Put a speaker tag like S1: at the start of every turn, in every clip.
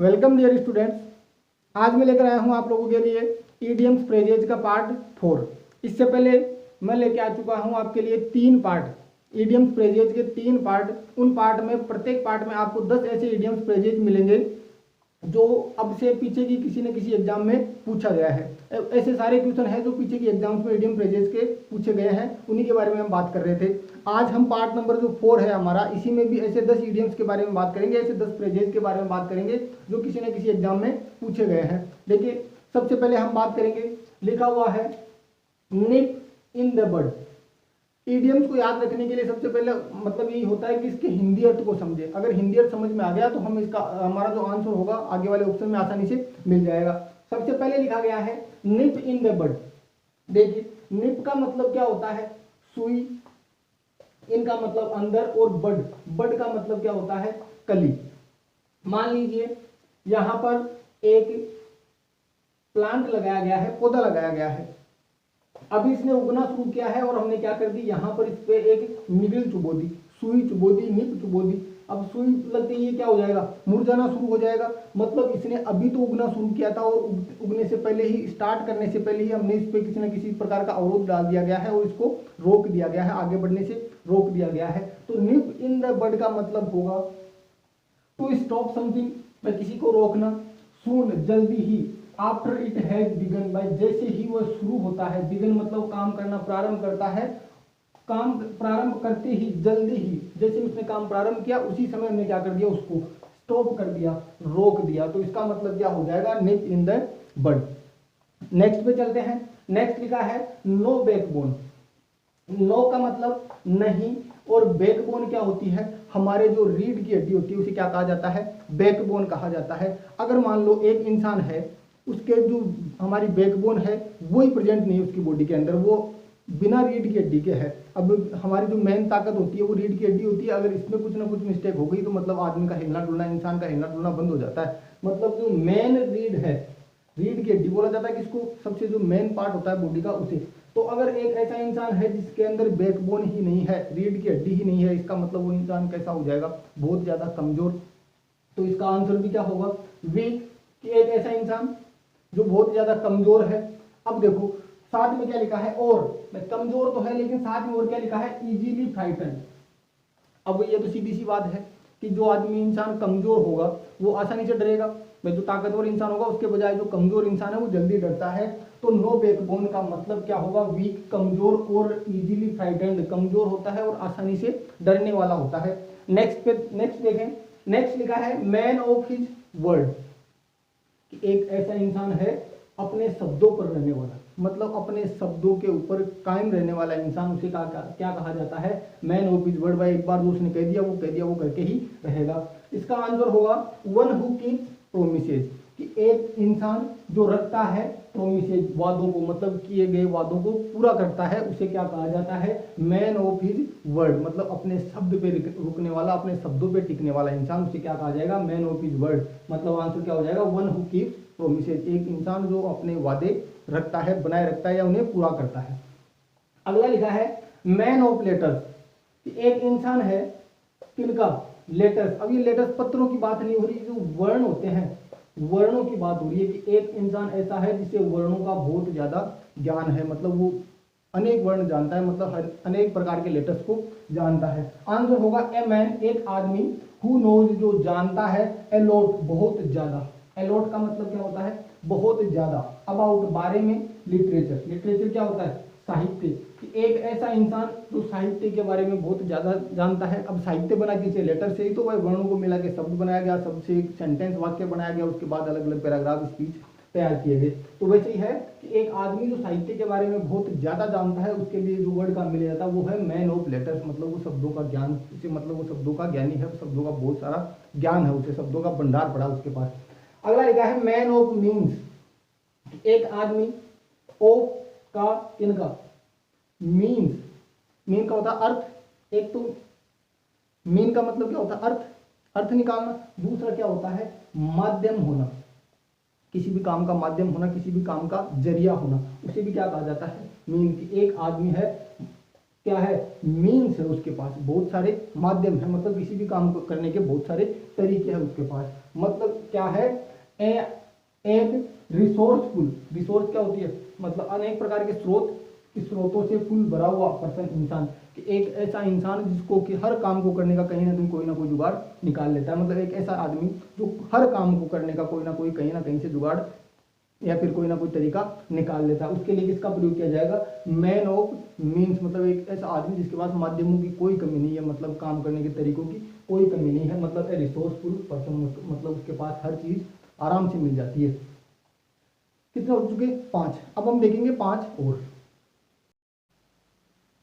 S1: Welcome dear students. आज मैं लेकर आया हूं आप लोगों के लिए ईडियम्स फ्रेजेज का पार्ट 4। इससे पहले मैं लेके आ चुका हूं आपके लिए 3 पार्ट ईडियम्स फ्रेजेज के 3 पार्ट। उन पार्ट में प्रत्येक पार्ट में आपको 10 ऐसे ईडियम्स फ्रेजेज मिलेंगे जो अब से पीछे की किसी न किसी एग्जाम में पूछा गया है। ऐसे सारे क्वेश्चन हैं जो पीछे की एग्जाम्स में ईडियम फ्रेजेज के पूछे गए हैं, उन्हीं के बारे में हम बात कर रहे थे। आज हम पार्ट नंबर जो 4 है हमारा, इसी में भी ऐसे 10 ईडियम्स के बारे में बात करेंगे, ऐसे 10 फ्रेजेज के बारे में बात करेंगे जो किसी न किसी एग्जाम में पूछे गए हैं। देखिए, सबसे पहले हम बात करेंगे, लिखा हुआ है निप इन द बड। ईडियम्स को याद रखने के लिए सबसे पहले मतलब यही होता है कि इसके हिंदी अर्थ को समझे। अगर हिंदी अर्थ समझ में आ गया तो हम इसका हमारा जो आंसर होगा आगे वाले ऑप्शन में आसानी से मिल जाएगा। सबसे पहले लिखा गया है निप इन द बड। देखिए, निप का मतलब क्या होता है? सुई। इनका मतलब अंदर, और बड, बड का मतलब क्या होता है? कली। मान लीजिए यहां पर एक प्लांट लगाया गया है, पौधा लगाया गया है। अभी इसने उगना शुरू किया है और हमने क्या कर दी, यहां पर इस पे एक निबिल चुबो दी, सुई चुबो दी, निप चुबो दी। अब सुई लगते ही ये क्या हो जाएगा? मुरझाना शुरू हो जाएगा। मतलब इसने अभी तो उगना शुरू किया था और उगने से पहले ही, स्टार्ट करने से पहले ही हमने इस पे किसी न किसी प्रकार का अवरोध डाल दिया गया है और इसको रोक दिया गया है, आगे बढ़ने से रोक दिया गया है। तो निप इन द बड का मतलब होगा टू स्टॉप समथिंग, किसी को रोकना। सून, जल्दी ही। After it has begun, by जैसे ही वह शुरू होता है। बिगन मतलब काम करना, प्रारंभ करता है। काम प्रारंभ करते ही, जल्दी ही, जैसे उसने काम प्रारंभ किया उसी समय हमने क्या कर दिया, उसको स्टॉप कर दिया, रोक दिया। तो इसका मतलब क्या हो जाएगा? निप इन द बड। नेक्स्ट पे चलते हैं। नेक्स्ट लिखा है नो बैकबोन। नो का मतलब नहीं, और बैकबोन क्या होती है? हमारे जो रीढ़ की हड्डी होती है उसे क्या कहा जाता है? बैकबोन कहा जाता है। अगर मान लो एक इंसान है, उसके जो हमारी बैकबोन है वो ही प्रेजेंट नहीं है उसकी बॉडी के अंदर, वो बिना रीढ़ की हड्डी के है। अब हमारी जो मेन ताकत होती है वो रीढ़ की हड्डी होती है। अगर इसमें कुछ ना कुछ मिस्टेक हो गई तो मतलब आदमी का हिलना डुलना, इंसान का हिलना डुलना बंद हो जाता है। मतलब जो मेन रीढ़ है, रीढ़ की हड्डी बोला जाता है किसको? सबसे जो मेन पार्ट होता है बॉडी का, उसे। तो अगर एक ऐसा इंसान है जिसके अंदर बैकबोन ही नहीं है, रीढ़ की हड्डी ही नहीं है, इसका मतलब वो इंसान कैसा हो जाएगा? बहुत ज्यादा कमजोर। तो इसका आंसर भी क्या होगा? वीक। कि एक ऐसा इंसान जो बहुत ज्यादा कमजोर है। अब देखो साथ में क्या लिखा है, और कमजोर तो है लेकिन साथ में और क्या लिखा है? Easily frighten. अब ये तो सीधी सी बात है कि जो आदमी इंसान कमजोर होगा वो आसानी से डरेगा। जो ताकतवर इंसान होगा उसके बजाय जो कमजोर इंसान है वो जल्दी डरता है। तो नो बैकबोन का मतलब क्या होगा? वीक, कमजोर, और इजीली फ्राइटेंड, कमजोर होता है और आसानी से डरने वाला होता है। नेक्स्ट देखें। नेक्स्ट लिखा है मैन ऑफ हिज वर्ड। एक ऐसा इंसान है अपने शब्दों पर रहने वाला, मतलब अपने शब्दों के ऊपर कायम रहने वाला इंसान, उसे क्या कहा जाता है? Man of his word. भाई एक बार जो उसने कह दिया वो कह दिया, वो करके ही रहेगा। इसका आंसर होगा वन हु कीप्स प्रोमिसेज। कि एक इंसान जो रखता है प्रोमिसेज, वादों को, मतलब किए गए वादों को पूरा करता है, उसे क्या कहा जाता है? Man of his word. मतलब अपने शब्द पे रुकने वाला, अपने शब्दों पे टिकने वाला इंसान, उसे क्या कहा जाएगा? Man of his word. मतलब आंसर क्या हो जाएगा? One who keeps promises. एक इंसान जो अपने वादे रखता है, बनाए रखता है या उन्हें पूरा करता है। अगला लिखा है मैन ऑफ लेटर्स। एक इंसान है किनका? लेटर्स। अब ये लेटर्स पत्रों की बात नहीं हो रही, जो वर्ण होते हैं वर्णों की बात हो रही है। कि एक इंसान ऐसा है जिसे वर्णों का बहुत ज्यादा ज्ञान है, मतलब वो अनेक वर्ण जानता है, मतलब हर अनेक प्रकार के लेटर्स को जानता है। आंसर होगा ए मैन, एक आदमी, हु नोज, जो जानता है, ए लॉट, बहुत ज्यादा। ए लॉट का मतलब क्या होता है? बहुत ज्यादा। अबाउट, बारे में। लिटरेचर, लिटरेचर क्या होता है? साहित्य। कि एक ऐसा इंसान जो साहित्य के बारे में बहुत ज्यादा जानता है। अब साहित्य बना किसे? लेटर से ही तो। वह वर्णों को मिला के शब्द बनाया गया, शब्द से एक सेंटेंस, वाक्य बनाया गया, उसके बाद अलग अलग पैराग्राफ, स्पीच तैयार किए गए। तो वैसे ही है कि एक आदमी जो साहित्य के बारे में बहुत ज्यादा जानता है, उसके लिए जो वर्ड का मिला जाता है वो है मैन ऑफ लेटर्स। मतलब वो शब्दों का ज्ञान, उसे मतलब वो शब्दों का ज्ञानी है, शब्दों का बहुत सारा ज्ञान है, उसे शब्दों का भंडार पड़ा उसके पास। अगला लिखा है मैन ऑफ मीन्स। एक आदमी, ऑफ का, इनका, मीन्स, मीन का होता है अर्थ। एक तो मीन का मतलब क्या होता है? अर्थ, अर्थ निकालना। दूसरा क्या होता है? माध्यम होना, किसी भी काम का माध्यम होना, किसी भी काम का जरिया होना, उसे भी क्या कहा जाता है? मीन। की एक आदमी है क्या है, मीन्स है उसके पास, बहुत सारे माध्यम है, मतलब किसी भी काम को करने के बहुत सारे तरीके हैं उसके पास। मतलब क्या है, एक रिसोर्सफुल, रिसोर्स क्या होती है, मतलब अनेक प्रकार के स्रोतों से फुल भरा हुआ पर्सन, इंसान, कि एक ऐसा इंसान जिसको कि हर काम को करने का कहीं ना कोई जुगाड़ निकाल लेता है। मतलब एक ऐसा आदमी जो हर काम को करने का कोई ना कोई कहीं ना कहीं से जुगाड़ या फिर कोई ना कोई तरीका निकाल लेता है। उसके लिए किसका प्रयोग किया जाएगा, मैन ऑफ मीन्स, मतलब एक ऐसा आदमी जिसके पास माध्यमों की कोई कमी नहीं है, मतलब काम करने के तरीकों की कोई कमी नहीं है, मतलब ए रिसोर्सफुल पर्सन, मतलब उसके पास हर चीज आराम से मिल जाती है। कितने हो चुके, 5। अब हम देखेंगे 5 और।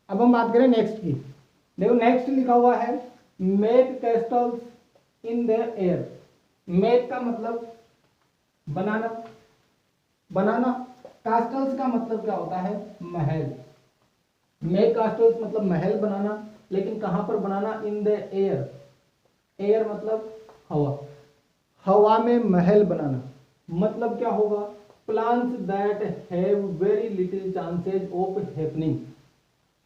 S1: अब हम बात करें नेक्स्ट की। देखो नेक्स्ट लिखा हुआ है make castles in the air. Make का मतलब बनाना, बनाना। कास्टल्स का मतलब क्या होता है, महल। मेक कास्टल्स मतलब महल बनाना, लेकिन कहां पर बनाना, इन द एयर। एयर मतलब हवा, हवा में महल बनाना। मतलब क्या होगा, plants that have very little chances of happening.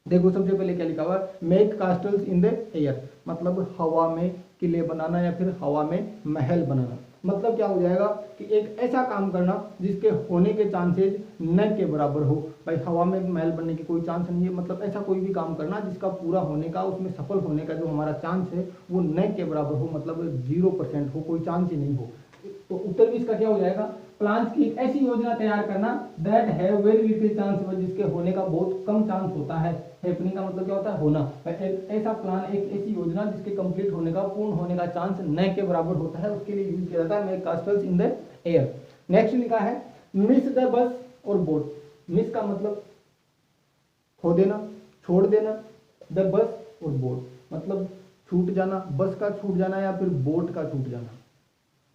S1: देखो सबसे पहले क्या लिखा हुआ है, make castles in the air, मतलब हवा में किले बनाना या फिर हवा में महल बनाना। मतलब क्या हो जाएगा कि एक ऐसा काम करना जिसके होने के चांसेस न के बराबर हो। भाई हवा में महल बनने की कोई चांस नहीं है, मतलब ऐसा कोई भी काम करना जिसका पूरा होने का, उसमें सफल होने का जो हमारा चांस है वो न के बराबर हो, मतलब 0% हो, कोई चांस ही नहीं हो। तो उत्तर भी इसका क्या हो जाएगा, प्लान्स की एक ऐसी योजना तैयार करना that have very little chance, जिसके होने का बहुत कम चांस होता है। हैपनिंग का मतलब क्या होता है, होना। एक ऐसा प्लान, एक ऐसी योजना जिसके कंप्लीट होने का, पूर्ण होने का चांस न के बराबर होता है, उसके लिए यूज किया जाता है make castles in the air. Next लिखा है मिस द बस और बोट। मिस का मतलब खो देना, छोड़ देना। द बस और बोट मतलब छूट जाना, बस का छूट जाना या फिर बोट का छूट जाना।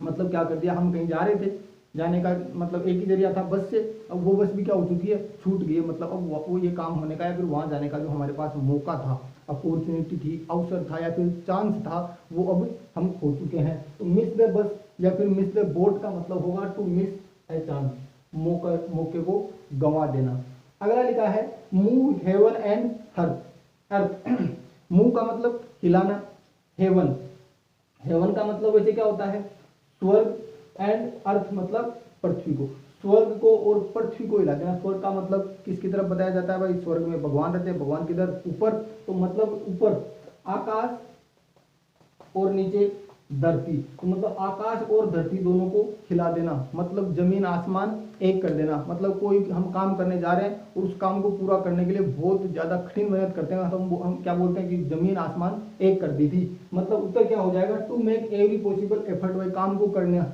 S1: मतलब क्या कर दिया, हम कहीं जा रहे थे, जाने का मतलब एक ही जरिया था बस से, अब वो बस भी क्या हो चुकी है, छूट गई है। मतलब अब वो ये काम होने का या फिर वहां जाने का जो हमारे पास मौका था, अपॉर्चुनिटी थी, अवसर था या फिर चांस था, वो अब हम खो चुके हैं। तो मिस द बस या फिर मिस द बोट का मतलब होगा टू मिस ए चांस, मौके को गंवा देना। अगला लिखा है move heaven and earth. Earth move का मतलब हिलाना, हेवन, हेवन का मतलब वैसे क्या होता है, स्वर्ग, एंड अर्थ मतलब पृथ्वी को, स्वर्ग को और पृथ्वी को हिला देना। स्वर्ग का मतलब किसकी तरफ बताया जाता है, भाई स्वर्ग में भगवान रहते हैं, भगवान किधर, ऊपर, तो मतलब ऊपर आकाश और नीचे धरती, तो मतलब आकाश और धरती दोनों को हिला देना, मतलब जमीन आसमान एक कर देना। मतलब कोई हम काम करने जा रहे हैं और उस काम को पूरा करने के लिए बहुत ज्यादा कठिन मेहनत करते हैं, तो हम क्या बोलते हैं कि जमीन आसमान एक कर दी थी। मतलब उत्तर क्या हो जाएगा, to make every possible effort, वही काम को करना,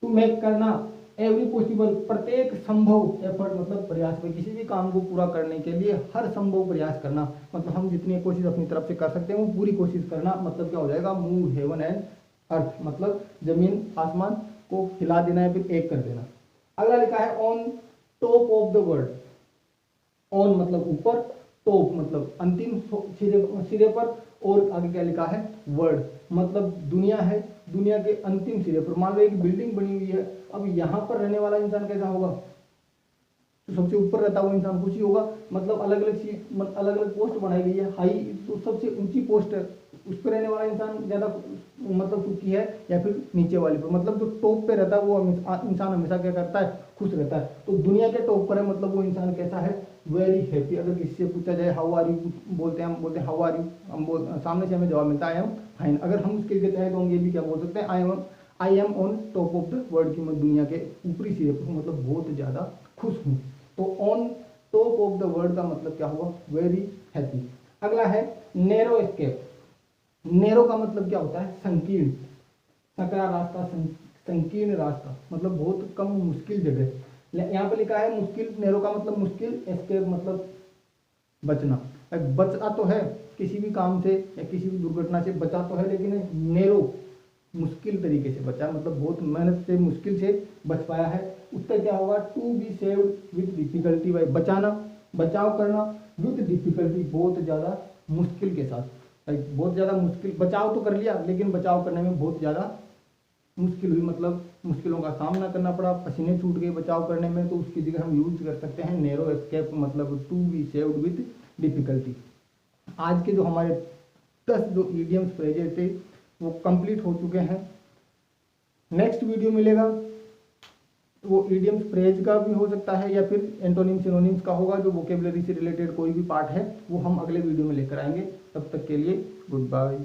S1: टू मेक करना, एवरी पॉसिबल प्रत्येक संभव, एफर्ट मतलब प्रयास में, किसी भी काम को पूरा करने के लिए हर संभव प्रयास करना। मतलब हम जितनी कोशिश अपनी तरफ से कर सकते हैं वो पूरी कोशिश करना। मतलब क्या हो जाएगा, मूव हेवन एंड अर्थ, मतलब जमीन आसमान को हिला देना या फिर एक कर देना। अगला लिखा है on top of the world. On मतलब ऊपर, टॉप मतलब अंतिम सिरे पर, और आगे क्या लिखा है, वर्ल्ड मतलब दुनिया है, दुनिया के अंतिम सिरे पर। मान लो एक बिल्डिंग बनी हुई है, अब यहाँ पर रहने वाला इंसान कैसा होगा, तो सबसे ऊपर रहता हुआ इंसान खुशी होगा। मतलब अलग अलग पोस्ट बनाई गई है, हाई तो सबसे ऊंची पोस्ट है, उस पर रहने वाला इंसान ज्यादा मतलब सुखी है या फिर नीचे वाले पर, मतलब जो टॉप पे रहता है वो इंसान हमेशा क्या करता है, खुश रहता है। तो दुनिया के टॉप पर है, मतलब वो इंसान कैसा है, वेरी हैप्पी। अगर किसी से पूछा जाए हाउ आर यू, बोलते हैं हम, बोलते हैं हाउ आर यू, हम सामने से हमें जवाब मिलता है आई एम फाइन। अगर हम उसके लिए चाहे तो हम ये भी क्या बोल सकते हैं, I am on top of the world, की मैं दुनिया के ऊपरी सिरे पर हूँ, मतलब बहुत ज्यादा खुश हूँ। तो on top of the world का मतलब क्या हुआ, वेरी हैप्पी। अगला है नैरो एस्केप। नैरो का मतलब क्या होता है, संकीर्ण, सकरा रास्ता, संकीर्ण रास्ता, मतलब बहुत कम मुश्किल जगह। यहाँ पे लिखा है मुश्किल, नैरो का मतलब मुश्किल, एस्केप मतलब बचना। बचा तो है किसी भी काम से या किसी भी दुर्घटना से बचा तो है, लेकिन नैरो मुश्किल तरीके से बचा, मतलब बहुत मेहनत से मुश्किल से बच पाया है। उत्तर क्या होगा, to be saved with difficulty, by बचाना, बचाव करना, विद डिफिकल्टी बहुत ज्यादा मुश्किल के साथ। बहुत ज्यादा मुश्किल, बचाव तो कर लिया लेकिन बचाव करने में बहुत ज्यादा मुश्किल हुई, मतलब मुश्किलों का सामना करना पड़ा, पसीने छूट गए बचाव करने में। तो उसकी जगह हम यूज कर सकते हैं नैरो एस्केप, मतलब to be saved with difficulty. आज के जो हमारे 10 जो ईडियम्स फ्रेजेस थे वो कंप्लीट हो चुके हैं। नेक्स्ट वीडियो मिलेगा वो ईडियम्स फ्रेज का भी हो सकता है या फिर एंटोनिम सिनोनिम्स का होगा, जो वोकेबलरी से रिलेटेड कोई भी पार्ट है वो हम अगले वीडियो में लेकर आएंगे। तब तक के लिए गुड बाय।